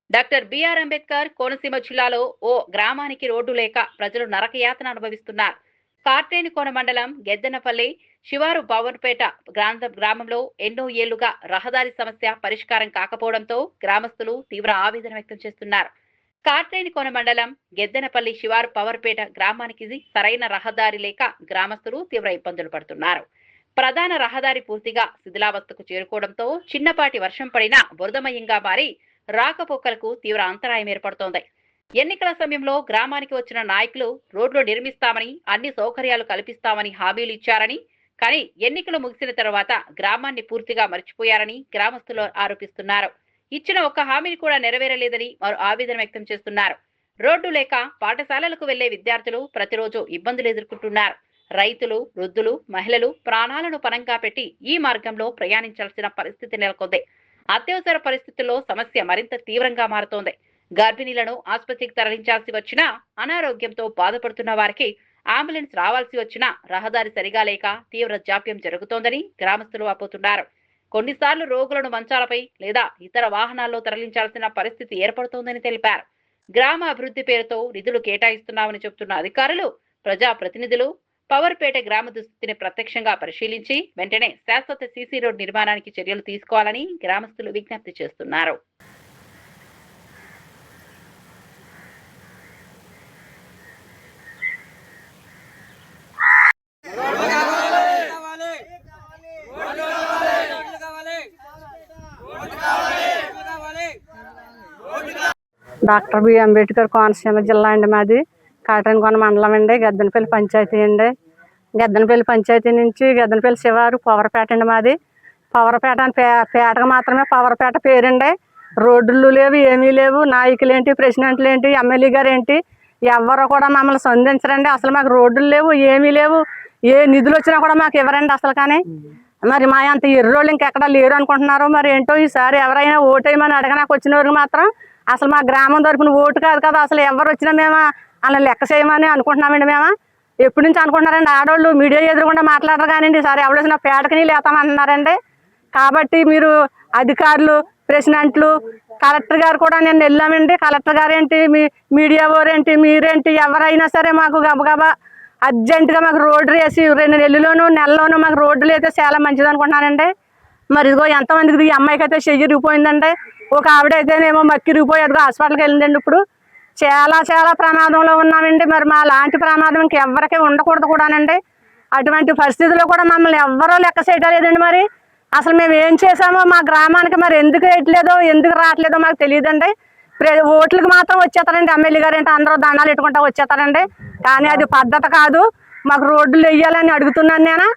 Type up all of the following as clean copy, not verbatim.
Doctor BR Ambedkar Konaseema జిల్లాలో ఓ గ్రామానికి road లేక ప్రజలు నరకయాతన అనుభవిస్తున్నారు. కార్తేనికోన మండలం గెద్దెనపల్లి శివారు భవన్పేట గ్రామంలో ఎన్నో ఏళ్లుగా రహదారి సమస్య పరిష్కారం కాకపోవడంతో గ్రామస్తులు తీవ్ర ఆవేదన వ్యక్తం చేస్తున్నారు. కార్తేనికోన మండలం గెద్దెనపల్లి శివారు పవర్పేట గ్రామానికి సరైన రహదారి లేక గ్రామస్తులు తీవ్ర ఇబ్బందులు పడుతున్నారు. ప్రధాన రహదారి పూర్తిగా శిథిలావస్థకు చేరుకోవడంతో చిన్నపాటి వర్షం పడినా బురదమయంగా మారి రాకపోకలకు తీవ్ర అంతరాయం ఏర్పడుతోంది. ఎన్నికల సమయంలో గ్రామానికి వచ్చిన నాయకులు రోడ్లు నిర్మిస్తామని, అన్ని సౌకర్యాలు కల్పిస్తామని హామీలు ఇచ్చారని, కానీ ఎన్నికలు ముగిసిన తర్వాత గ్రామాన్ని పూర్తిగా మర్చిపోయారని గ్రామస్తులు ఆరోపిస్తున్నారు. ఇచ్చిన ఒక్క హామీని కూడా నెరవేరలేదని వారు ఆవేదన వ్యక్తం చేస్తున్నారు. రోడ్డు లేక పాఠశాలలకు వెళ్లే విద్యార్థులు ప్రతిరోజు ఇబ్బందులు ఎదుర్కొంటున్నారు. రైతులు, వృద్ధులు, మహిళలు ప్రాణాలను పణంగా పెట్టి ఈ మార్గంలో ప్రయాణించాల్సిన పరిస్థితి నెలకొంది. అత్యవసర పరిస్థితుల్లో సమస్య మరింత తీవ్రంగా మారుతోంది. గర్భిణీలను ఆసుపత్రికి తరలించాల్సి వచ్చినా, అనారోగ్యంతో బాధపడుతున్న వారికి అంబులెన్స్ రావాల్సి వచ్చినా రహదారి సరిగా లేక తీవ్ర జాప్యం జరుగుతోందని గ్రామస్తులు వాపోతున్నారు. కొన్నిసార్లు రోగులను మంచాలపై లేదా ఇతర వాహనాల్లో తరలించాల్సిన పరిస్థితి ఏర్పడుతోందని తెలిపారు. గ్రామ అభివృద్ధి పేరుతో నిధులు కేటాయిస్తున్నామని చెబుతున్న అధికారులు, ప్రజాప్రతినిధులు పవర్పేట గ్రామ దుస్థితిని ప్రత్యక్షంగా పరిశీలించి వెంటనే శాశ్వత సీసీ రోడ్ నిర్మాణానికి చర్యలు తీసుకోవాలని గ్రామస్తులు విజ్ఞప్తి చేస్తున్నారు. డాక్టర్ బి అంబేద్కర్ కోనసీమ జిల్లా అండి. మాది కాటన్కొన మండలం అండి. గద్దెనపల్లి పంచాయతీ అండి. గద్దెనపల్లి పంచాయతీ నుంచి గద్దెనపల్లి శివారు పవర్పేట అండి. మాది పవర్పేట అని పేటకు మాత్రమే పవర్పేట పేరండి. రోడ్లు లేవు, ఏమీ లేవు. నాయకులు ఏంటి, ప్రెసిడెంట్లు ఏంటి, ఎమ్మెల్యే గారు ఏంటి, ఎవరు కూడా మమ్మల్ని సంధించరండి. అసలు మాకు రోడ్లు లేవు, ఏమీ లేవు. ఏ నిధులు వచ్చినా కూడా మాకు ఇవ్వరండి అసలు. కానీ మరి మా అంత ఎర్రోళ్ళు ఇంకెక్కడ లేరు అనుకుంటున్నారు. మరి ఏంటో ఈసారి ఎవరైనా ఓటేయమని అడగనాకు వచ్చిన వరకు మాత్రం అసలు మా గ్రామం తరపున ఓటు కాదు కదా, అసలు ఎవరు వచ్చినా మేము అలా లెక్క చేయమని అనుకుంటున్నామండి. మేము ఎప్పటి నుంచి అనుకుంటున్నారండి. ఆడవాళ్ళు మీడియా ఎదురుకుండా మాట్లాడరు కానివ్వండి, ఈసారి ఎవరు వచ్చినా పేటకి నీళ్ళు వేస్తామంటున్నారండి. కాబట్టి మీరు అధికారులు, ప్రెసిడెంట్లు, కలెక్టర్ గారు కూడా నేను వెళ్ళామండి. కలెక్టర్ గారు ఏంటి, మీడియా వారేంటి, మీరేంటి, ఎవరైనా సరే మాకు గబగబా అర్జెంటుగా మాకు రోడ్డు వేసి 2 నెలలోనూ మాకు రోడ్లు అయితే చాలా మంచిది అనుకుంటున్నానండి. మరి ఇదిగో ఎంతమందికి ఈ అమ్మాయికి అయితే చెయ్యి ఇరిగిపోయిందండి. ఒక ఆవిడైతేనేమో మక్కి ఇరిగిపోయి అదిగో హాస్పిటల్కి వెళ్ళిందండి. ఇప్పుడు చాలా ప్రమాదంలో ఉన్నామండి. మరి మా లాంటి ప్రమాదం ఇంకెవ్వరికి ఉండకూడదు కూడానండి. అటువంటి పరిస్థితుల్లో కూడా మమ్మల్ని ఎవ్వరూ లెక్క చేయటం లేదండి. మరి అసలు మేము ఏం చేసామో మా గ్రామానికి మరి ఎందుకు వేయట్లేదో, ఎందుకు రావట్లేదో మాకు తెలియదండి. ఓట్లకు మాత్రం వచ్చేస్తారండి. ఎమ్మెల్యే గారు ఏంటి అందరూ దండాలు పెట్టుకుంటా వచ్చేస్తారండి. కానీ అది పద్ధతి కాదు. మాకు రోడ్లు వేయాలని అడుగుతున్నాను నేను.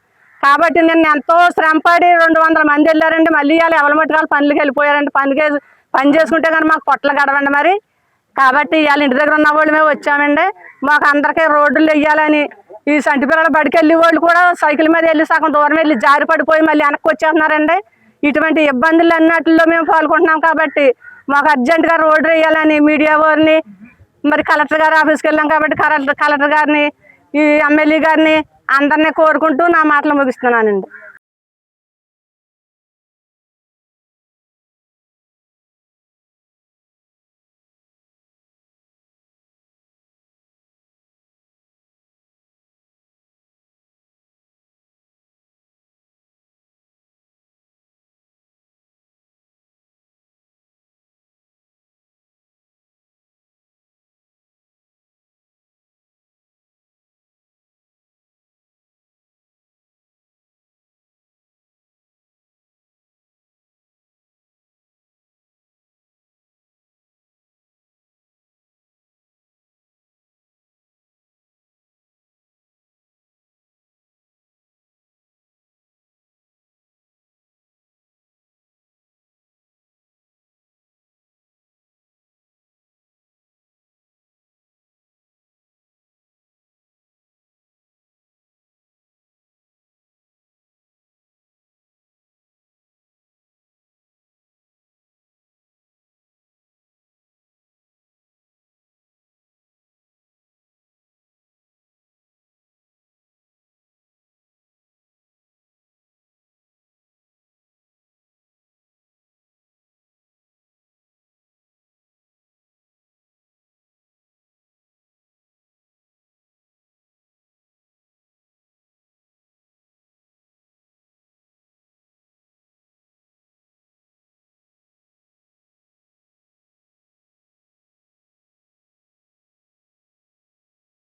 కాబట్టి నేను ఎంతో శ్రమపడి 200 మంది వెళ్ళారండి. మళ్ళీ ఇవాళ ఎవరి మట్టుకాలు పనులకి వెళ్ళిపోయారండి. పని చేసుకుంటే కానీ మాకు పొట్టలు గడవండి. మరి కాబట్టి ఇవాళ ఇంటి దగ్గర ఉన్న వాళ్ళు మేము వచ్చామండి. మాకు అందరికీ రోడ్లు వేయాలని. ఈ సంటి పిల్లల బడికి వెళ్ళే వాళ్ళు కూడా సైకిల్ మీద వెళ్ళి సగం దూరం వెళ్ళి జారి పడిపోయి మళ్ళీ వెనక్కి వచ్చేస్తున్నారండి. ఇటువంటి ఇబ్బందులు అన్నట్లో మేము పాల్గొంటున్నాం. కాబట్టి మాకు అర్జెంటుగా రోడ్డు వేయాలని మీడియా వారిని, మరి కలెక్టర్ గారి ఆఫీస్కి వెళ్ళాం కాబట్టి కలెక్టర్ గారిని, ఈ ఎమ్మెల్యే గారిని అందరినీ కోరుకుంటూ నా మాటలు ముగిస్తున్నానండి.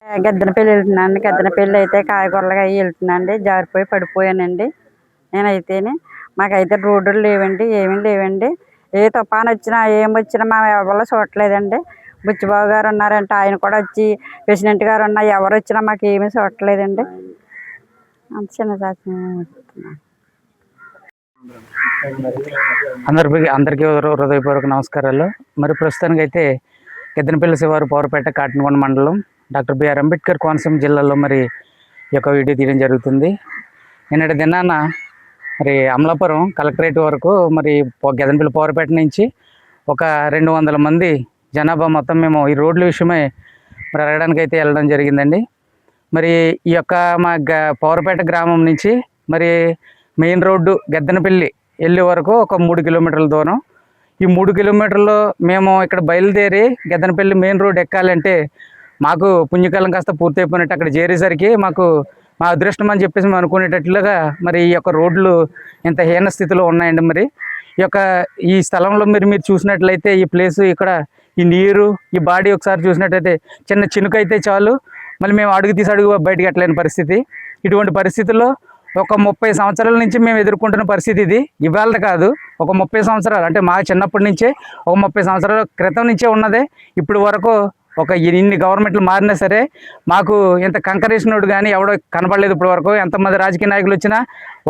గద్దెనపల్లి వెళ్తున్నానండి. గద్దెనపల్లి అయితే కాయగూరలుగా అవి వెళ్తున్నాండి. జారిపోయి పడిపోయానండి నేనైతేనే. మాకైతే రోడ్డులు లేవండి, ఏమీ లేవండి. ఏ తుఫాను వచ్చినా ఏం వచ్చినా మా ఎవరిలో చూడట్లేదండి. బుచ్చిబాబు గారు ఉన్నారంటే ఆయన కూడా వచ్చి, ప్రెసిడెంట్ గారు ఉన్నా ఎవరు వచ్చినా మాకు ఏమీ చూడట్లేదండి. అంత చిన్న అందరికీ హృదయపూర్వక నమస్కారాలు. మరి ప్రస్తుతానికి అయితే గద్దెనపల్లి శివారు పవర్పేట కాటన్కొండ మండలం డాక్టర్ బిఆర్ అంబేద్కర్ కోనసీమ జిల్లాలో మరి ఈ యొక్క వీడియో తీయడం జరుగుతుంది. నిన్నటి దినాన మరి అమలాపురం కలెక్టరేట్ వరకు మరి గద్దెనపల్లి పవర్పేట నుంచి ఒక 200 మంది జనాభా మొత్తం మేము ఈ రోడ్ల విషయమై మరి అడగడానికి అయితే వెళ్ళడం జరిగిందండి. మరి ఈ యొక్క మా పవర్పేట గ్రామం నుంచి మరి మెయిన్ రోడ్డు గద్దెనపల్లి వెళ్ళే వరకు ఒక 3 కిలోమీటర్ల దూరం. ఈ 3 కిలోమీటర్లు మేము ఇక్కడ బయలుదేరి గద్దెనపల్లి మెయిన్ రోడ్ ఎక్కాలంటే మాకు పుణ్యకాలం కాస్త పూర్తయిపోయినట్టు. అక్కడ చేరేసరికి మాకు మా అదృష్టం అని చెప్పేసి మేము అనుకునేటట్లుగా మరి ఈ యొక్క రోడ్లు ఇంత హీన స్థితిలో ఉన్నాయండి. మరి ఈ స్థలంలో మీరు చూసినట్లయితే ఈ ప్లేసు, ఇక్కడ ఈ నీరు, ఈ బాడీ ఒకసారి చూసినట్టయితే చిన్న చినుకు అయితే చాలు మళ్ళీ మేము అడుగు బయటకు ఎట్టలేని పరిస్థితి. ఇటువంటి పరిస్థితుల్లో ఒక 30 సంవత్సరాల నుంచి మేము ఎదుర్కొంటున్న పరిస్థితి ఇది. ఇవాళ కాదు, ఒక 30 సంవత్సరాలు, అంటే మా చిన్నప్పటి నుంచే ఒక 30 సంవత్సరాల క్రితం నుంచే ఉన్నదే. ఇప్పుడు వరకు ఒక ఇన్ని గవర్నమెంట్లు మారినా సరే మాకు ఇంత కంకరేసినోడు కానీ ఎవడో కనపడలేదు ఇప్పటి వరకు. ఎంతమంది రాజకీయ నాయకులు వచ్చినా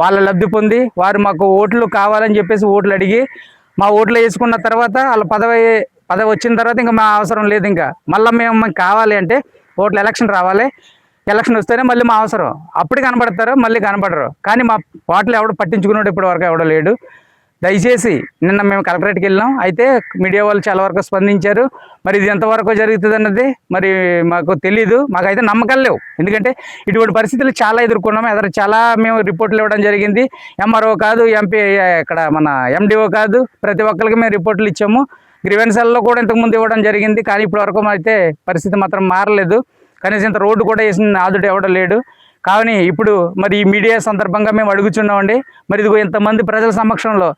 వాళ్ళ లబ్ధి పొంది వారు మాకు ఓట్లు కావాలని చెప్పేసి ఓట్లు అడిగి మా ఓట్లు వేసుకున్న తర్వాత వాళ్ళ పదవి వచ్చిన తర్వాత ఇంకా మా అవసరం లేదు. ఇంకా మళ్ళీ మేము కావాలి అంటే ఓట్లు ఎలక్షన్ రావాలి, ఎలక్షన్ వస్తేనే మళ్ళీ మా అవసరం. అప్పుడు కనపడతారు, మళ్ళీ కనపడరు. కానీ మా ఓట్లు ఎవడు పట్టించుకున్నాడు ఇప్పటి వరకు ఎవడో లేడు. దయచేసి నిన్న మేము కలెక్టరేట్కి వెళ్ళాం, అయితే మీడియా వాళ్ళు చాలా వరకు స్పందించారు. మరి ఇది ఎంతవరకు జరుగుతుంది అన్నది మరి మాకు తెలీదు. మాకైతే నమ్మకాలు లేవు. ఎందుకంటే ఇటువంటి పరిస్థితులు చాలా ఎదుర్కొన్నాము. చాలా మేము రిపోర్ట్లు ఇవ్వడం జరిగింది. ఎంఆర్ఓ కాదు, ఎంపీ, ఇక్కడ మన ఎండిఓ కాదు, ప్రతి ఒక్కరికి మేము రిపోర్ట్లు ఇచ్చాము. గ్రీవెన్సల్లో కూడా ఇంతకుముందు ఇవ్వడం జరిగింది. కానీ ఇప్పటి వరకు అయితే పరిస్థితి మాత్రం మారలేదు. కనీసం ఇంత రోడ్డు కూడా వేసిన ఆదుడు ఎవడో లేడు. కానీ ఇప్పుడు మరి ఈ మీడియా సందర్భంగా మేము అడుగుతున్నామండి. మరి ఇదిగో ఇంతమంది ప్రజల సమక్షంలో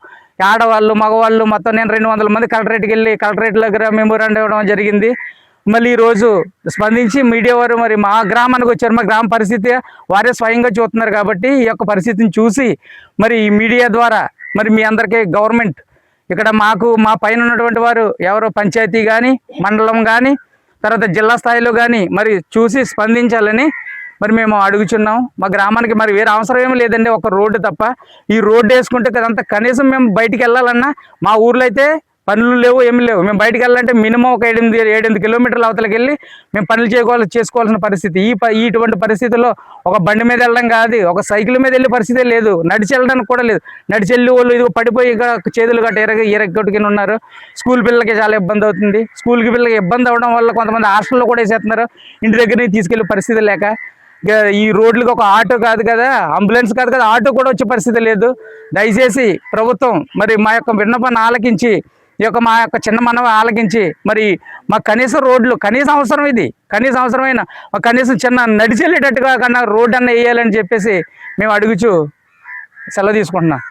ఆడవాళ్ళు, మగవాళ్ళు మొత్తం నేను 200 మంది కలెక్టరేట్కి వెళ్ళి కలెక్టరేట్ దగ్గర మెమోరాండం ఇవ్వడం జరిగింది. మళ్ళీ ఈరోజు స్పందించి మీడియా వారు మరి మా గ్రామానికి వచ్చారు. మా గ్రామ పరిస్థితి వారే స్వయంగా చూస్తున్నారు. కాబట్టి ఈ యొక్క పరిస్థితిని చూసి మరి ఈ మీడియా ద్వారా మరి మీ అందరికీ గవర్నమెంట్ ఇక్కడ మా పైన ఉన్నటువంటి వారు ఎవరో పంచాయతీ కానీ, మండలం కానీ, తర్వాత జిల్లా స్థాయిలో కానీ మరి చూసి స్పందించాలని మరి మేము అడుగుచున్నాం. మా గ్రామానికి మరి వేరే అవసరం ఏమి లేదండి, ఒక రోడ్డు తప్ప. ఈ రోడ్డు వేసుకుంటే కదంతా కనీసం మేము బయటికి వెళ్ళాలన్నా మా ఊర్లో అయితే పనులు లేవు, ఏమి లేవు. మేము బయటికి వెళ్ళాలంటే మినిమం ఒక 7-8 కిలోమీటర్ల అవతలకి వెళ్ళి మేము పనులు చేసుకోవాల్సిన పరిస్థితి. ఇటువంటి పరిస్థితుల్లో ఒక బండి మీద వెళ్ళడం కాదు, ఒక సైకిల్ మీద వెళ్ళే పరిస్థితే లేదు, నడిచి వెళ్ళడానికి కూడా లేదు. నడిచి వెళ్ళి వాళ్ళు ఇదిగో పడిపోయి ఇక్కడ చేతులు గట్ట ఎరగొట్టుకుని ఉన్నారు. స్కూల్ పిల్లలకి చాలా ఇబ్బంది అవుతుంది. స్కూల్కి పిల్లలకి ఇబ్బంది అవ్వడం వల్ల కొంతమంది హాస్టల్లో కూడా వేసేస్తున్నారు, ఇంటి దగ్గర తీసుకెళ్ళే పరిస్థితి లేక. ఈ రోడ్లకు ఒక ఆటో కాదు కదా, అంబులెన్స్ కాదు కదా, ఆటో కూడా వచ్చే పరిస్థితి లేదు. దయచేసి ప్రభుత్వం మరి మా యొక్క విన్నపాన్ని ఆలకించి, మా యొక్క చిన్న మనవి ఆలకించి మరి మాకు కనీసం రోడ్లు కనీసం అవసరం, ఇది కనీసం అవసరమైన కనీసం చిన్న నడిచెళ్ళేటట్టుగా కన్నా రోడ్డు అన్న వేయాలని చెప్పేసి మేము అడుగుచూ సెలవు తీసుకుంటున్నాం.